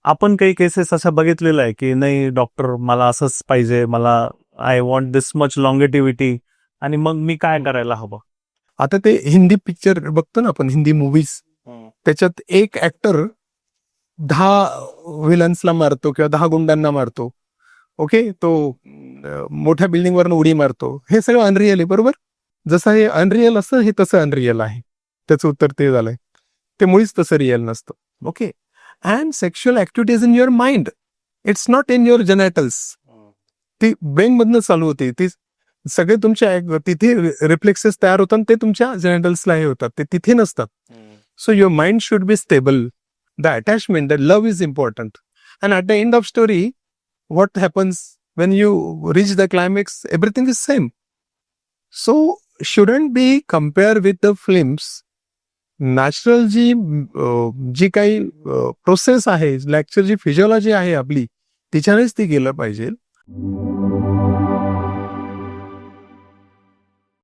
आपण काही केसेस अशा बघितलेल्या आहे की नाही डॉक्टर मला असंच पाहिजे, मला आय वॉन्ट दिस मच लॉंगेटिव्हिटी, आणि मग मी काय करायला हवं? आता ते हिंदी पिक्चर बघतो ना आपण, हिंदी मूवीज, त्याच्यात एक ऍक्टर 10 विलन्सला मारतो किंवा 10 गुंडांना मारतो. ओके, तो मोठ्या बिल्डिंगवरनं उडी मारतो. हे सगळं अनरिअल आहे, बरोबर? जसं हे अनरिअल असतं, हे तसं अनरिअल आहे. त्याचं उत्तर ते झालंय. ते मुळीच तसं रिअल नसतं. Okay, and sexual activity is in your mind, it's not in your genitals. ती ब्रेन मधनं चालू होते. ती सगळे तुमच्या तिथे रिफ्लेक्सेस तयार होतात, ते तुमच्या जेनेटल्सला हे होतात, ते तिथे नसतात. So your mind should be stable. The attachment, the love is important. And at the end of story, what happens when you reach the climax? Everything is same. So shouldn't be compare with the films. Natural जी काही process आहे, natural जी physiology आहे आपली, तिच्यानेच ती गेलं पाहिजे.